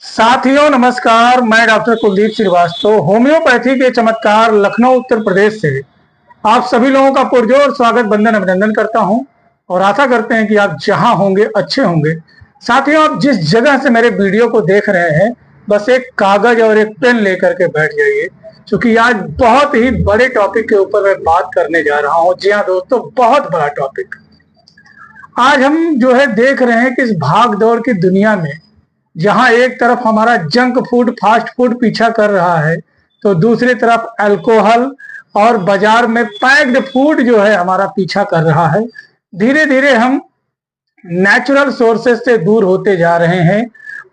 साथियों नमस्कार। मैं डॉक्टर कुलदीप श्रीवास्तव होम्योपैथी के चमत्कार लखनऊ उत्तर प्रदेश से आप सभी लोगों का पुरजोर स्वागत वंदन अभिनंदन करता हूं और आशा करते हैं कि आप जहां होंगे अच्छे होंगे। साथियों, आप जिस जगह से मेरे वीडियो को देख रहे हैं बस एक कागज और एक पेन लेकर के बैठ जाइए, क्योंकि आज बहुत ही बड़े टॉपिक के ऊपर मैं बात करने जा रहा हूं। जी हाँ दोस्तों, बहुत बड़ा टॉपिक। आज हम देख रहे हैं कि इस भाग दौड़ की दुनिया में जहां एक तरफ हमारा जंक फूड फास्ट फूड पीछा कर रहा है, तो दूसरी तरफ अल्कोहल और बाजार में पैक्ड फूड हमारा पीछा कर रहा है। धीरे धीरे हम नेचुरल सोर्सेस से दूर होते जा रहे हैं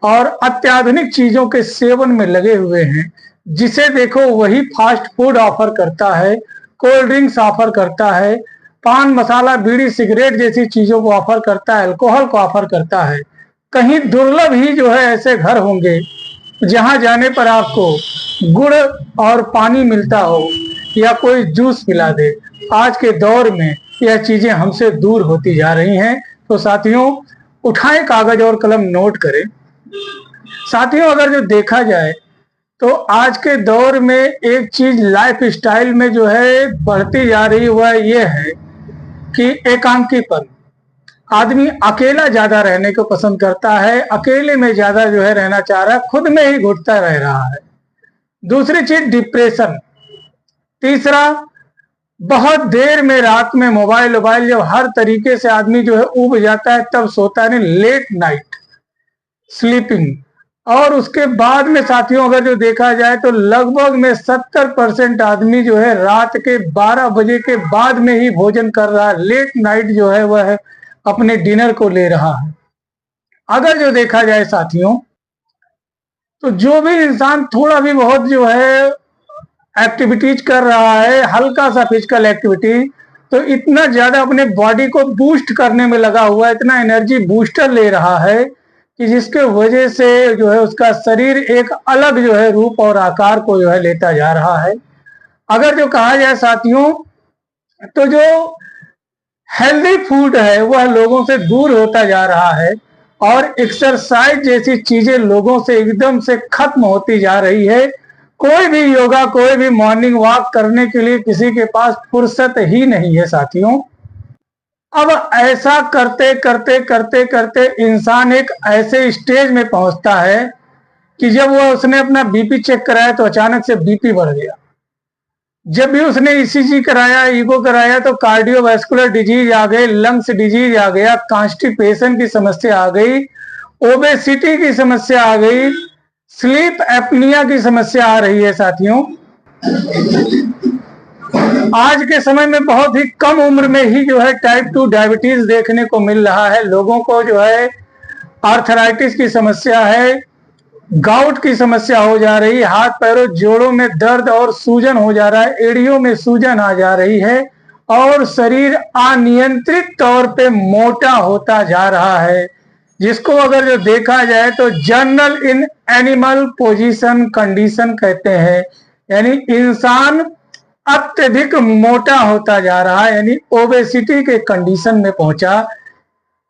और अत्याधुनिक चीजों के सेवन में लगे हुए हैं। जिसे देखो वही फास्ट फूड ऑफर करता है, कोल्ड ड्रिंक्स ऑफर करता है, पान मसाला बीड़ी सिगरेट जैसी चीजों को ऑफर करता है, अल्कोहल को ऑफर करता है। कहीं दुर्लभ ही ऐसे घर होंगे जहां जाने पर आपको गुड़ और पानी मिलता हो या कोई जूस पिला दे। आज के दौर में यह चीजें हमसे दूर होती जा रही हैं। तो साथियों, उठाएं कागज और कलम, नोट करें। साथियों, अगर देखा जाए तो आज के दौर में एक चीज लाइफ स्टाइल में बढ़ती जा रही, वह यह है कि एकांकीपन। आदमी अकेला ज्यादा रहने को पसंद करता है, अकेले में ज्यादा रहना चाह रहा है, खुद में ही घुटता रह रहा है। दूसरी चीज डिप्रेशन। तीसरा, बहुत देर में रात में मोबाइल जब हर तरीके से आदमी ऊब जाता है तब सोता है, लेट नाइट स्लीपिंग। और उसके बाद में साथियों अगर देखा जाए तो लगभग में 70% आदमी रात के 12 बजे के बाद में ही भोजन कर रहा है। लेट नाइट वह अपने डिनर को ले रहा है। अगर देखा जाए साथियों, तो जो भी इंसान थोड़ा भी बहुत एक्टिविटीज कर रहा है, हल्का सा फिजिकल एक्टिविटी, तो इतना ज्यादा अपने बॉडी को बूस्ट करने में लगा हुआ है, इतना एनर्जी बूस्टर ले रहा है कि जिसके वजह से उसका शरीर एक अलग रूप और आकार को लेता जा रहा है। अगर कहा जाए साथियों, तो जो हेल्दी फूड है वह लोगों से दूर होता जा रहा है और एक्सरसाइज जैसी चीजें लोगों से एकदम से खत्म होती जा रही है। कोई भी योगा, कोई भी मॉर्निंग वॉक करने के लिए किसी के पास फुर्सत ही नहीं है साथियों। अब ऐसा करते करते करते करते इंसान एक ऐसे स्टेज में पहुंचता है कि जब उसने अपना बीपी चेक कराया तो अचानक से बीपी बढ़ गया। जब भी उसने ईसीजी कराया, ईको कराया, तो कार्डियोवैस्कुलर डिजीज आ गई, लंग्स डिजीज आ गया, कॉन्स्टिपेशन की समस्या आ गई, ओबेसिटी की समस्या आ गई, स्लीप एपनिया की समस्या आ रही है साथियों। आज के समय में बहुत ही कम उम्र में ही टाइप 2 डायबिटीज देखने को मिल रहा है। लोगों को आर्थराइटिस की समस्या है, गाउट की समस्या हो जा रही है, हाथ पैरों जोड़ों में दर्द और सूजन हो जा रहा है, एड़ियों में सूजन आ जा रही है और शरीर अनियंत्रित तौर पे मोटा होता जा रहा है। जिसको अगर देखा जाए तो journal in animal position condition कहते हैं, यानी इंसान अत्यधिक मोटा होता जा रहा है, यानी ओबेसिटी के कंडीशन में पहुंचा।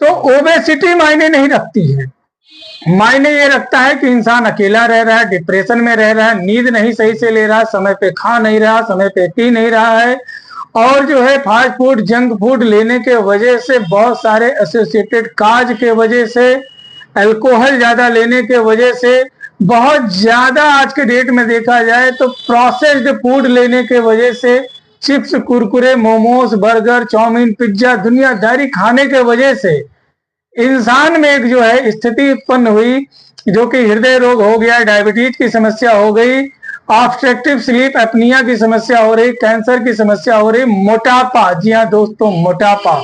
तो ओबेसिटी मायने नहीं रखती है, मायने ये रखता है कि इंसान अकेला रह रहा है, डिप्रेशन में रह रहा है, नींद नहीं सही से ले रहा, समय पे खा नहीं रहा, समय पे पी नहीं रहा है और फास्ट फूड जंक फूड लेने के वजह से, बहुत सारे एसोसिएटेड काज के वजह से, अल्कोहल ज्यादा लेने के वजह से, बहुत ज्यादा आज के डेट में देखा जाए तो प्रोसेस्ड फूड लेने के वजह से, chips Kurkure momos burger chowmein pizza दुनियादारी खाने के वजह से इंसान में एक स्थिति उत्पन्न हुई जो कि हृदय रोग हो गया, डायबिटीज की समस्या हो गई, ऑब्स्ट्रक्टिव स्लीप एपनिया की समस्या हो रही, कैंसर की समस्या हो रही, मोटापा। जी हाँ दोस्तों, मोटापा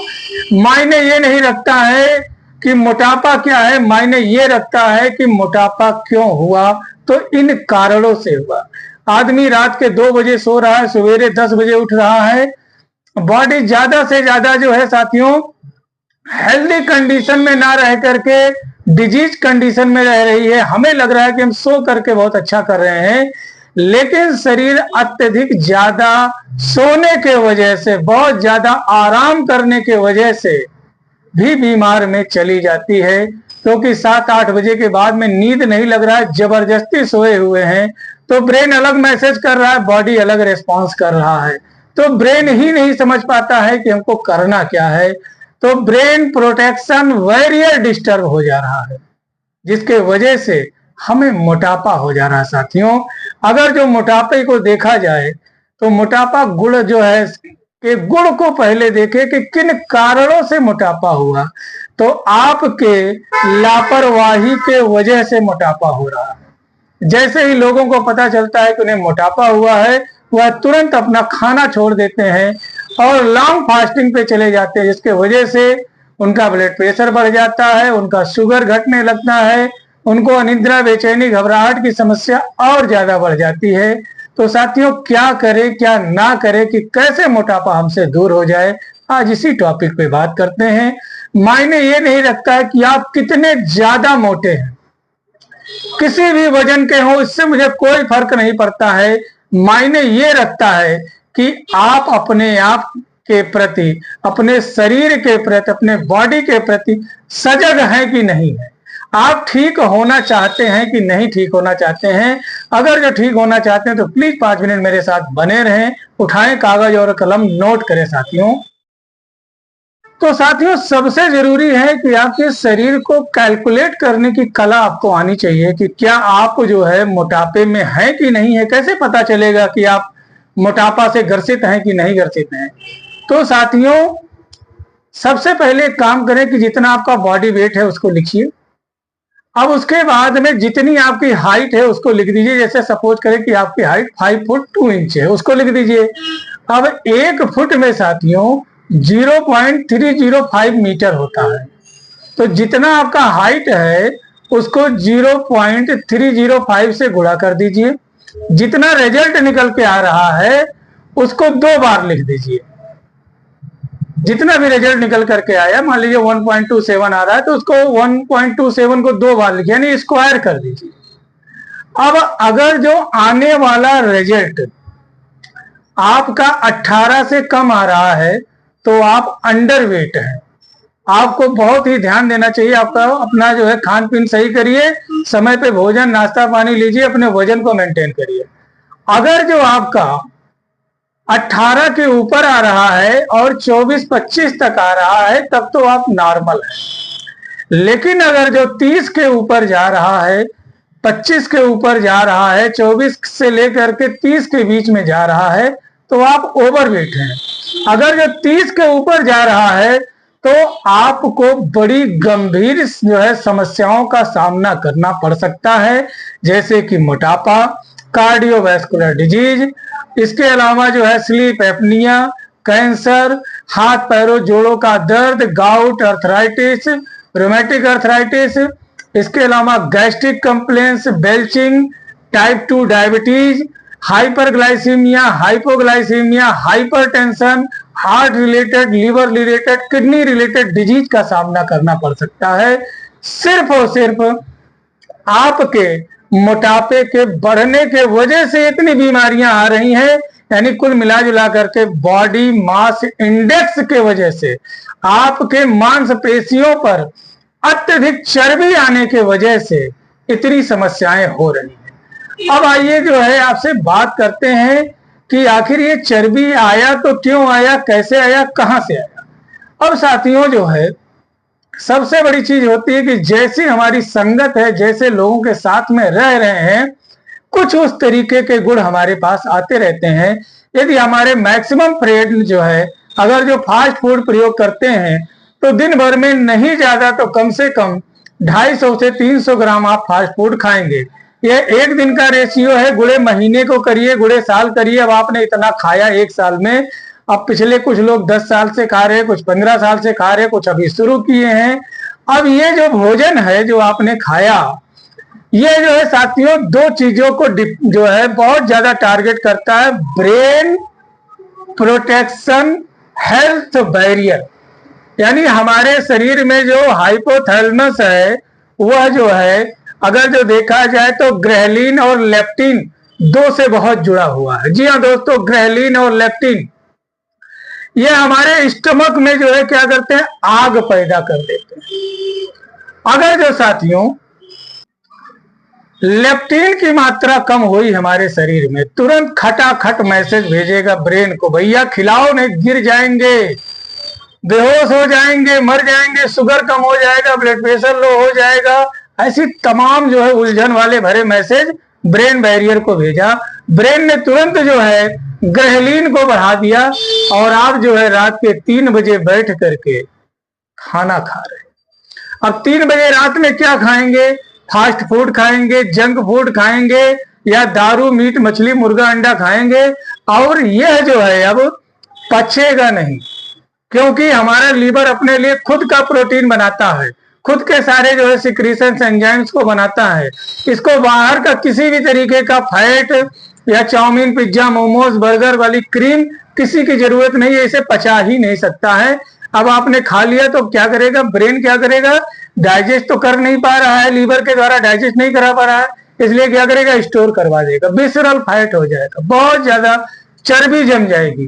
मायने ये नहीं रखता है कि मोटापा क्या है, मायने ये रखता है कि मोटापा क्यों हुआ। तो इन कारणों से हुआ। आदमी रात के 2 बजे सो रहा है, सवेरे 10 बजे उठ रहा है, बॉडी ज्यादा से ज्यादा साथियों हेल्दी कंडीशन में ना रह करके डिजीज कंडीशन में रह रही है। हमें लग रहा है कि हम सो करके बहुत अच्छा कर रहे हैं, लेकिन शरीर अत्यधिक ज्यादा सोने के वजह से, बहुत ज्यादा आराम करने के वजह से भी बीमार में चली जाती है। क्योंकि 7-8 बजे के बाद में नींद नहीं लग रहा है, जबरदस्ती सोए हुए हैं, तो ब्रेन अलग मैसेज कर रहा है, बॉडी अलग रिस्पॉन्स कर रहा है, तो ब्रेन ही नहीं समझ पाता है कि हमको करना क्या है। तो ब्रेन प्रोटेक्शन बैरियर डिस्टर्ब हो जा रहा है, जिसके वजह से हमें मोटापा हो जा रहा है। साथियों, अगर जो मोटापे को देखा जाए तो मोटापा गुण जो है के गुण को पहले देखें कि किन कारणों से मोटापा हुआ। तो आपके लापरवाही के वजह से मोटापा हो रहा है। जैसे ही लोगों को पता चलता है कि उन्हें मोटापा हुआ है, वह तुरंत अपना खाना छोड़ देते हैं और लॉन्ग फास्टिंग पे चले जाते हैं, जिसके वजह से उनका ब्लड प्रेशर बढ़ जाता है, उनका शुगर घटने लगता है, उनको अनिद्रा, बेचैनी, घबराहट की समस्या और ज्यादा बढ़ जाती है। तो साथियों, क्या करें क्या ना करें कि कैसे मोटापा हमसे दूर हो जाए, आज इसी टॉपिक पे बात करते हैं। मायने ये नहीं रखता है कि आप कितने ज्यादा मोटे हैं, किसी भी वजन के हो, इससे मुझे कोई फर्क नहीं पड़ता है। मायने ये रखता है कि आप अपने आप के प्रति, अपने शरीर के प्रति, अपने बॉडी के प्रति सजग हैं कि नहीं है। आप ठीक होना चाहते हैं कि नहीं ठीक होना चाहते हैं। अगर जो ठीक होना चाहते हैं तो प्लीज 5 मिनट मेरे साथ बने रहें, उठाएं कागज और कलम, नोट करें साथियों। तो साथियों, सबसे जरूरी है कि आपके शरीर को कैलकुलेट करने की कला आपको आनी चाहिए कि क्या आप जो है मोटापे में है कि नहीं है। कैसे पता चलेगा कि आप मोटापा से ग्रसित हैं कि नहीं ग्रसित हैं। तो साथियों, सबसे पहले एक काम करें कि जितना आपका बॉडी वेट है उसको लिखिए। अब उसके बाद में जितनी आपकी हाइट है उसको लिख दीजिए। जैसे सपोज करें कि आपकी हाइट 5 फुट 2 इंच है, उसको लिख दीजिए। अब 1 फुट में साथियों 0.305 मीटर होता है। तो जितना आपका हाइट है उसको 0.305 से गुणा कर दीजिए। जितना रिजल्ट निकल के आ रहा है उसको 2 बार लिख दीजिए। जितना भी रिजल्ट निकल करके आया, मान लीजिए 1.27 आ रहा है तो उसको 1.27 को 2 बार लिखिए, यानी स्क्वायर कर दीजिए। अब अगर जो आने वाला रिजल्ट आपका 18 से कम आ रहा है तो आप अंडर वेट है। आपको बहुत ही ध्यान देना चाहिए। आपका अपना जो है खान पीन सही करिए, समय पे भोजन नाश्ता पानी लीजिए, अपने वजन को मेंटेन करिए। अगर जो आपका 18 के ऊपर आ रहा है और 24-25 तक आ रहा है तब तो आप नॉर्मल है। लेकिन अगर जो 30 के ऊपर जा रहा है, 25 के ऊपर जा रहा है, 24 से लेकर के 30 के बीच में जा रहा है तो आप ओवरवेट हैं। अगर जो 30 के ऊपर जा रहा है तो आपको बड़ी गंभीर जो है समस्याओं का सामना करना पड़ सकता है, जैसे कि मोटापा, कार्डियोवैस्कुलर डिजीज, इसके अलावा जो है स्लीप एपनिया, कैंसर, हाथ पैरों जोड़ों का दर्द, गाउट, अर्थराइटिस, रोमेटिक अर्थराइटिस, इसके अलावा gastric complaints, belching, type 2 diabetes, hyperglycaemia, hypoglycaemia, hypertension, heart related, liver related, kidney related disease का सामना करना पड़ सकता है, सिर्फ और सिर्फ आपके मोटापे के बढ़ने के वजह से इतनी बीमारियां आ रही हैं। यानी कुल मिला जुला करके बॉडी मास इंडेक्स के वजह से आपके मांसपेशियों पर अत्यधिक चर्बी आने के वजह से इतनी समस्याएं हो रही हैं। अब आइए जो है आपसे बात करते हैं कि आखिर ये चर्बी आया तो क्यों आया, कैसे आया, कहां से आया। अब साथियों, जो है सबसे बड़ी चीज होती है कि जैसी हमारी संगत है, जैसे लोगों के साथ में रह रहे हैं, कुछ उस तरीके के गुण हमारे पास आते रहते हैं। यदि हमारे मैक्सिमम फ्रेंड जो है अगर जो फास्ट फूड प्रयोग करते हैं तो दिन भर में नहीं ज्यादा तो कम से कम 250 से 300 ग्राम आप फास्ट फूड खाएंगे। ये एक दिन का रेशियो है, गुणे महीने को करिए, गुणे साल करिए। अब आपने इतना खाया एक साल में, अब पिछले कुछ लोग 10 साल से खा रहे हैं, कुछ 15 साल से खा रहे हैं, कुछ अभी शुरू किए हैं। अब ये जो भोजन है जो आपने खाया, ये जो है साथियों 2 चीजों को जो है बहुत ज्यादा टारगेट करता है। ब्रेन प्रोटेक्शन हेल्थ बैरियर, यानी हमारे शरीर में जो हाइपोथैलेमस है वह जो है अगर जो देखा जाए तो ग्रेलिन और लेप्टिन 2 से बहुत जुड़ा हुआ है। जी हाँ दोस्तों, ग्रेलिन और लेप्टिन ये हमारे स्टमक में जो है क्या करते हैं, आग पैदा कर देते हैं। अगर जो साथियों लेप्टिन की मात्रा कम हुई हमारे शरीर में, तुरंत खटाखट मैसेज भेजेगा ब्रेन को, भैया खिलाओ नहीं गिर जाएंगे, बेहोश हो जाएंगे, मर जाएंगे, शुगर कम हो जाएगा, ब्लड प्रेशर लो हो जाएगा। ऐसी तमाम जो है उलझन वाले भरे मैसेज ब्रेन बैरियर को भेजा। ब्रेन ने तुरंत जो है ग्रेलिन को बढ़ा दिया और आप जो है रात के 3 बजे बैठ करके खाना खा रहे हैं। अब 3 बजे रात में क्या खाएंगे? फास्ट फूड खाएंगे, जंक फूड खाएंगे, या दारू मीट मछली मुर्गा अंडा खाएंगे। और यह जो है अब पचेगा नहीं, क्योंकि हमारा लीवर अपने लिए खुद का प्रोटीन बनाता है, खुद के सारे जो है सिक्रीशंस एंजाइम्स को बनाता है। इसको बाहर का किसी भी तरीके का फैट या चाउमीन पिज्जा मोमोज बर्गर वाली क्रीम किसी की जरूरत नहीं है, इसे पचा ही नहीं सकता है। अब आपने खा लिया तो क्या करेगा? ब्रेन क्या करेगा? डाइजेस्ट तो कर नहीं पा रहा है, लीवर के द्वारा डाइजेस्ट नहीं करा पा रहा है, इसलिए क्या करेगा? स्टोर करवा देगा, विसरल फैट हो जाएगा, बहुत ज्यादा चर्बी जम जाएगी।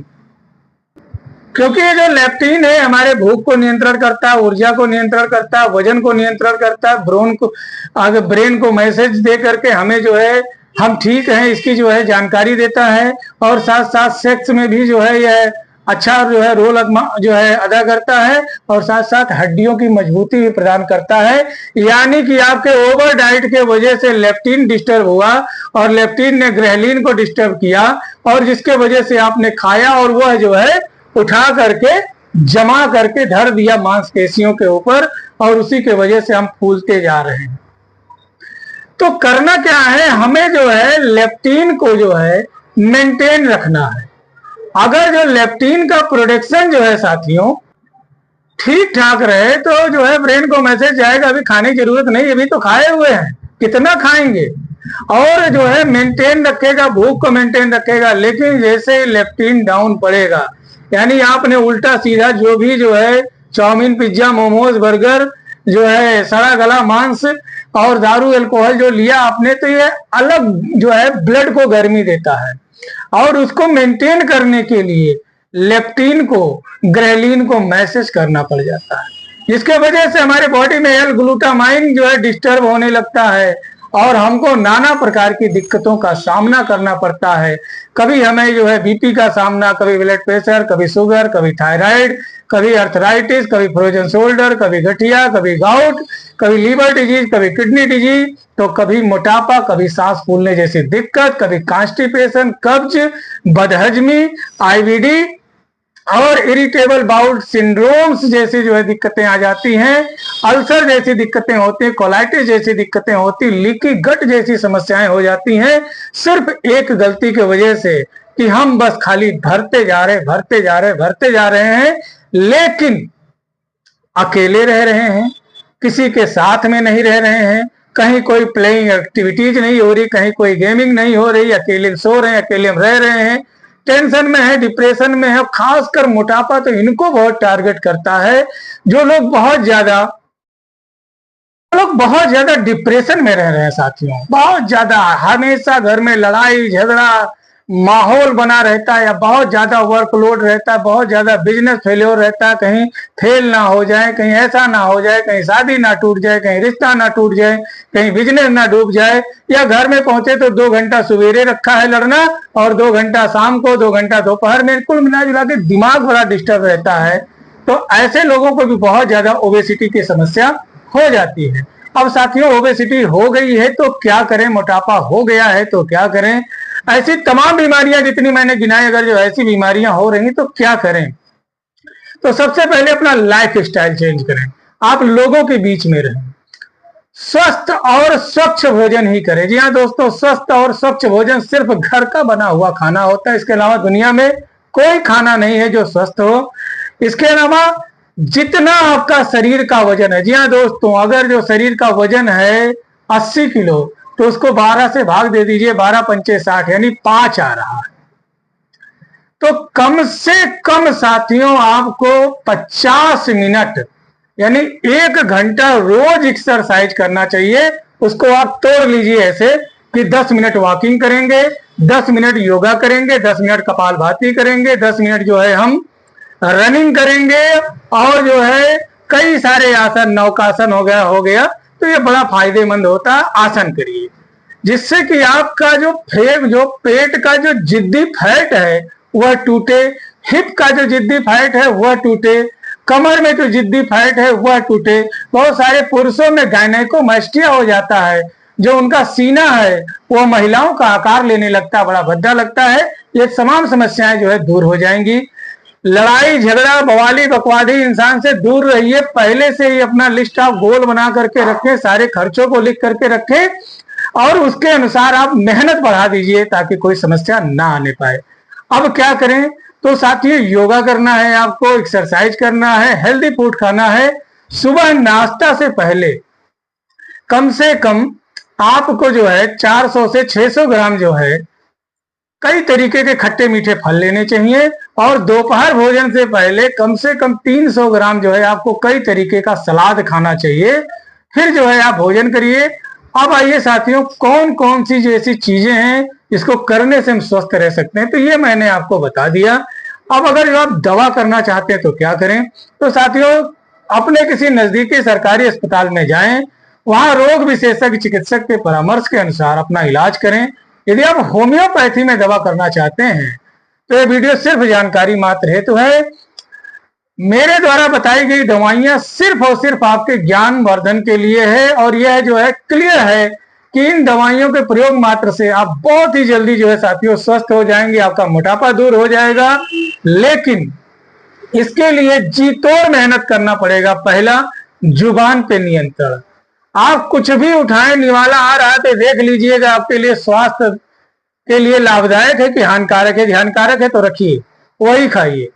क्योंकि ये जो लेप्टिन है हमारे भूख को नियंत्रण करता है, ऊर्जा को नियंत्रण करता है, वजन को नियंत्रण करता है, ब्रेन को मैसेज दे करके हमें जो है हम ठीक हैं इसकी जो है जानकारी देता है, और साथ साथ सेक्स में भी जो है यह अच्छा जो है रोल जो है अदा करता है, और साथ साथ हड्डियों की मजबूती भी प्रदान करता है। यानी कि आपके ओवर डाइट के वजह से लेप्टिन डिस्टर्ब हुआ और लेप्टिन ने ग्रेलिन को डिस्टर्ब किया, और जिसके वजह से आपने खाया और वह जो है उठा करके जमा करके धर दिया मांसपेशियों के ऊपर, और उसी के वजह से हम फूलते जा रहे हैं। तो करना क्या है? हमें जो है लेप्टिन को जो है मेंटेन रखना है। अगर जो लेप्टिन का प्रोडक्शन जो है साथियों ठीक ठाक रहे तो जो है ब्रेन को मैसेज जाएगा अभी खाने की जरूरत नहीं, अभी तो खाए हुए हैं, कितना खाएंगे, और जो है मेंटेन रखेगा, भूख को मेंटेन रखेगा। लेकिन जैसे ही लेप्टिन डाउन पड़ेगा, यानी आपने उल्टा सीधा जो भी जो है चाउमीन पिज्जा मोमोज बर्गर जो है सड़ा गला मांस और दारू अल्कोहल जो लिया आपने, तो ये अलग जो है ब्लड को गर्मी देता है, और उसको मेंटेन करने के लिए लेप्टिन को ग्रेलिन को मैसेज करना पड़ जाता है, जिसके वजह से हमारे बॉडी में एल ग्लूटामाइन जो है डिस्टर्ब होने लगता है, और हमको नाना प्रकार की दिक्कतों का सामना करना पड़ता है। कभी हमें जो है बीपी का सामना, कभी ब्लड प्रेशर, कभी शुगर, कभी थायराइड, कभी अर्थराइटिस, कभी फ्रोजन शोल्डर, कभी गठिया, कभी गाउट, कभी लीवर डिजीज, कभी किडनी डिजीज, तो कभी मोटापा, कभी सांस फूलने जैसी दिक्कत, कभी कॉन्स्टिपेशन, कब्ज, बदहजमी, आईबीडी और इरिटेबल बाउल सिंड्रोम्स जैसी जो है दिक्कतें आ जाती हैं, अल्सर जैसी दिक्कतें होती हैं, कोलाइटिस जैसी दिक्कतें होती, लीकी गट जैसी समस्याएं हो जाती हैं, सिर्फ एक गलती की वजह से कि हम बस खाली भरते जा रहे हैं, लेकिन अकेले रह रहे हैं, किसी के साथ में नहीं रह रहे हैं, कहीं कोई प्लेइंग एक्टिविटीज नहीं हो रही, कहीं कोई गेमिंग नहीं हो रही, अकेले सो रहे हैं, अकेले रह रहे हैं, टेंशन में है, डिप्रेशन में है। खासकर मोटापा तो इनको बहुत टारगेट करता है। जो लोग बहुत ज्यादा डिप्रेशन में रह रहे हैं साथियों, बहुत ज्यादा, हमेशा घर में लड़ाई झगड़ा माहौल बना रहता है, या बहुत ज्यादा वर्कलोड रहता है, बहुत ज्यादा बिजनेस फेल्योर रहता है, कहीं फेल ना हो जाए, कहीं ऐसा ना हो जाए, कहीं शादी ना टूट जाए, कहीं रिश्ता ना टूट जाए, कहीं बिजनेस ना डूब जाए, या घर में पहुंचे तो 2 घंटा सवेरे रखा है लड़ना और 2 घंटा शाम को, 2 घंटा दोपहर में, कुल मिला जुला के दिमाग बड़ा डिस्टर्ब रहता है। तो ऐसे लोगों को भी बहुत ज्यादा ओबेसिटी की समस्या हो जाती है। अब साथियों ओबेसिटी हो गई है तो क्या करें, मोटापा हो गया है तो क्या करें, ऐसी तमाम बीमारियां जितनी मैंने गिनाई, अगर जो ऐसी बीमारियां हो रही तो क्या करें? तो सबसे पहले अपना लाइफ स्टाइल चेंज करें, आप लोगों के बीच में रहें, स्वस्थ और स्वच्छ भोजन ही करें। जी हाँ दोस्तों, स्वस्थ और स्वच्छ भोजन सिर्फ घर का बना हुआ खाना होता है, इसके अलावा दुनिया में कोई खाना नहीं है जो स्वस्थ हो। इसके अलावा जितना आपका शरीर का वजन है, जी हाँ दोस्तों, अगर जो शरीर का वजन है 80 किलो तो उसको 12 से भाग दे दीजिए, 12 पंचे 60 यानी 5 आ रहा है। तो कम से कम साथियों आपको 50 मिनट यानी 1 घंटा रोज एक्सरसाइज करना चाहिए। उसको आप तोड़ लीजिए ऐसे कि 10 मिनट वॉकिंग करेंगे, 10 मिनट योगा करेंगे, 10 मिनट कपालभाति करेंगे, 10 मिनट जो है हम रनिंग करेंगे, और जो है कई सारे आसन, नौकासन हो गया, तो ये बड़ा फायदेमंद होता है। आसन करिए जिससे कि आपका जो पेट का जो जिद्दी फैट है वह टूटे, हिप का जो जिद्दी फैट है वह टूटे, कमर में जो जिद्दी फैट है वह टूटे। बहुत सारे पुरुषों में गायनेकोमास्टिया हो जाता है, जो उनका सीना है वो महिलाओं का आकार लेने लगता है, बड़ा भद्दा लगता है। ये तमाम समस्याएं जो है दूर हो जाएंगी। लड़ाई झगड़ा बवाली बकवादी इंसान से दूर रहिए। पहले से ही अपना लिस्ट आप गोल बना करके रखें, सारे खर्चों को लिख करके रखें और उसके अनुसार आप मेहनत बढ़ा दीजिए ताकि कोई समस्या ना आने पाए। अब क्या करें? तो साथियों, योगा करना है आपको, एक्सरसाइज करना है, हेल्दी फूड खाना है। सुबह नाश्ता से पहले कम से कम आपको जो है 400 से 600 ग्राम जो है कई तरीके के खट्टे मीठे फल लेने चाहिए और दोपहर भोजन से पहले कम से कम 300 ग्राम जो है आपको कई तरीके का सलाद खाना चाहिए। फिर जो है आप भोजन करिए। अब आइए साथियों, कौन कौन सी जो ऐसी चीजें हैं इसको करने से हम स्वस्थ रह सकते हैं, तो ये मैंने आपको बता दिया। अब अगर जो आप दवा करना चाहते हैं तो क्या करें? तो साथियों, अपने किसी नजदीकी सरकारी अस्पताल में जाएं, वहां रोग विशेषज्ञ चिकित्सक के परामर्श के अनुसार अपना इलाज करें। यदि आप होम्योपैथी में दवा करना चाहते हैं तो ये वीडियो सिर्फ जानकारी मात्र हेतु है। मेरे द्वारा बताई गई दवाइयां सिर्फ और सिर्फ आपके ज्ञान वर्धन के लिए है और यह जो है क्लियर है कि इन दवाइयों के प्रयोग मात्र से आप बहुत ही जल्दी जो है साथियों स्वस्थ हो जाएंगे, आपका मोटापा दूर हो जाएगा। लेकिन इसके लिए जी तोड़ मेहनत करना पड़ेगा। पहला, जुबान पे नियंत्रण। आप कुछ भी उठाएं, निवाला आ रहा है तो देख लीजिएगा आपके लिए स्वास्थ्य के लिए लाभदायक है कि हानिकारक है। हानिकारक है तो रखिए, वही खाइए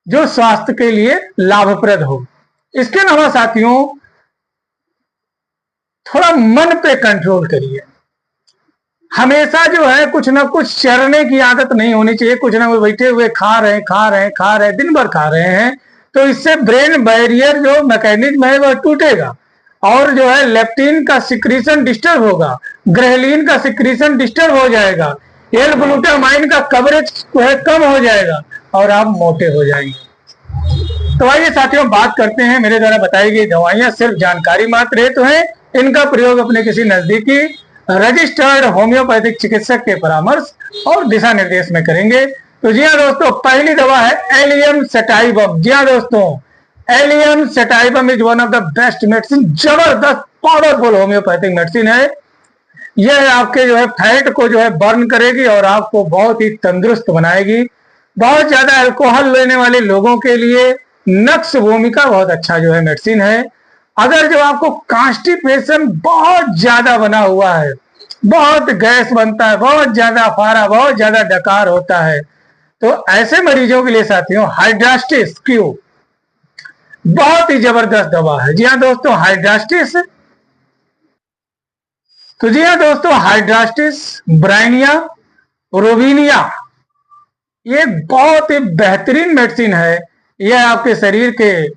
जो स्वास्थ्य के लिए लाभप्रद हो। इसके अलावा साथियों, थोड़ा मन पे कंट्रोल करिए। हमेशा जो है कुछ ना कुछ चरने की आदत नहीं होनी चाहिए। कुछ ना कुछ बैठे हुए खा रहे हैं, दिन भर खा रहे हैं, तो इससे ब्रेन बैरियर जो मैकेनिज्म है वह टूटेगा और जो है लेप्टिन का सिक्रीशन डिस्टर्ब होगा, ग्रेलिन का सिक्रीशन डिस्टर्ब हो जाएगा, एल ग्लूटामाइन का कवरेज कम हो जाएगा और आप मोटे हो जाएंगे। तो आइए साथियों, बात करते हैं। मेरे द्वारा बताई गई दवाइयां सिर्फ जानकारी मात्र हेतु हैं। इनका प्रयोग अपने किसी नजदीकी रजिस्टर्ड होम्योपैथिक चिकित्सक के परामर्श और दिशा निर्देश में करेंगे। तो जी हाँ दोस्तों, पहली दवा है एलियम सेटाइबम। जी हाँ दोस्तों, allium sativum is one of the best medicine. जबरदस्त पावरफुल होम्योपैथिक मेडिसिन है। यह आपके जो है फैट को जो है बर्न करेगी और आपको बहुत ही तंदुरुस्त बनाएगी। बहुत ज्यादा अल्कोहल लेने वाले लोगों के लिए नक्स भूमिका बहुत अच्छा जो है मेडिसिन है। अगर जो आपको कॉन्स्टिपेशन बहुत ज्यादा बना हुआ है, बहुत गैस बनता है, बहुत ज्यादा फारा, बहुत ज्यादा डकार होता है, तो ऐसे मरीजों के लिए साथियों हाइड्रास्टिस क्यू बहुत ही जबरदस्त दवा है। जी हाँ दोस्तों, हाइड्रास्टिस। तो जी हाँ दोस्तों, हाइड्रास्टिस ब्राइनिया रोविनिया ये बहुत ही बेहतरीन मेडिसिन है। यह आपके शरीर के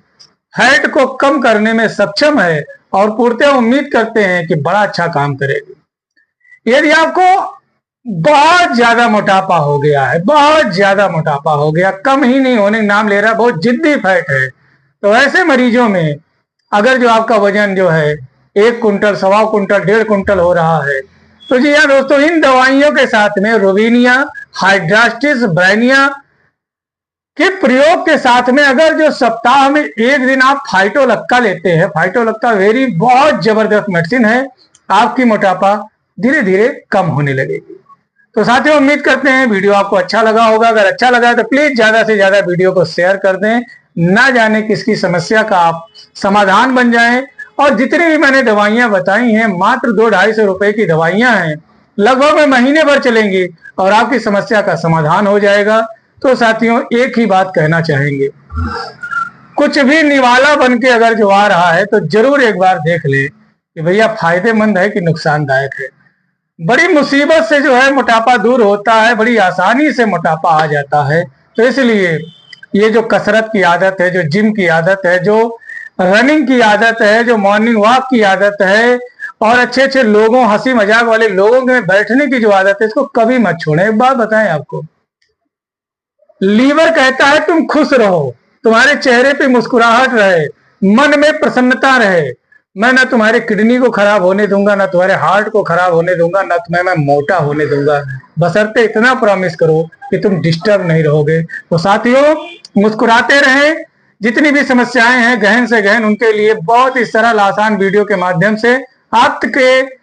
फैट को कम करने में सक्षम है और पूर्णतः उम्मीद करते हैं कि बड़ा अच्छा काम करेगी। यदि आपको बहुत ज्यादा मोटापा हो गया है, बहुत ज्यादा मोटापा हो गया, कम ही नहीं होने का नाम ले रहा, बहुत जिद्दी फैट है, तो ऐसे मरीजों में अगर जो आपका वजन जो है 1 कुंटल, 1.25 कुंटल, 1.5 कुंटल हो रहा है, तो जी हाँ दोस्तों, इन दवाइयों के साथ में रोविनिया, हाइड्रास्टिस, ब्राइनिया के प्रयोग के साथ में अगर जो सप्ताह में 1 दिन आप फाइटोलक्का लेते हैं, फाइटोलक्का बहुत जबरदस्त मेडिसिन है, आपकी मोटापा धीरे धीरे कम होने लगेगी। तो साथियों, उम्मीद करते हैं वीडियो आपको अच्छा लगा होगा। अगर अच्छा लगा है तो प्लीज ज्यादा से ज्यादा वीडियो को शेयर कर दें। ना जाने किसकी समस्या का आप समाधान बन जाएं। और जितनी भी मैंने दवाइयां बताई हैं, मात्र 200-250 रुपए की दवाइयां हैं, लगभग में महीने भर चलेंगी और आपकी समस्या का समाधान हो जाएगा। तो साथियों, एक ही बात कहना चाहेंगे, कुछ भी निवाला बन के अगर जो आ रहा है तो जरूर एक बार देख ले कि भैया फायदेमंद है कि नुकसानदायक है। बड़ी मुसीबत से जो है मोटापा दूर होता है, बड़ी आसानी से मोटापा आ जाता है। तो इसलिए ये जो कसरत की आदत है, जो जिम की आदत है, जो रनिंग की आदत है, जो मॉर्निंग वॉक की आदत है और अच्छे अच्छे लोगों, हंसी मजाक वाले लोगों में बैठने की जो आदत है, इसको कभी मत छोड़ें। एक बात बताएं आपको, लीवर कहता है तुम खुश रहो, तुम्हारे चेहरे पे मुस्कुराहट रहे, मन में प्रसन्नता रहे। मैं ना तुम्हारी किडनी को खराब होने दूंगा, ना तुम्हारे हार्ट को खराब होने दूंगा, ना तुम्हें मैं मोटा होने दूंगा, बशर्ते इतना प्रॉमिस करो कि तुम डिस्टर्ब नहीं रहोगे। तो साथियों, मुस्कुराते रहे। जितनी भी समस्याएं हैं गहन से गहन, उनके लिए बहुत ही सरल आसान वीडियो के माध्यम से आपके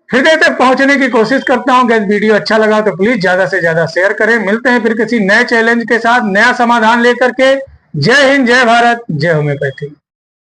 हृदय तक पहुंचने की कोशिश करता हूं। अगर वीडियो अच्छा लगा तो प्लीज ज्यादा से ज्यादा शेयर करें। मिलते हैं फिर किसी नए चैलेंज के साथ, नया समाधान लेकर के। जय हिंद, जय भारत, जय होम्योपैथी।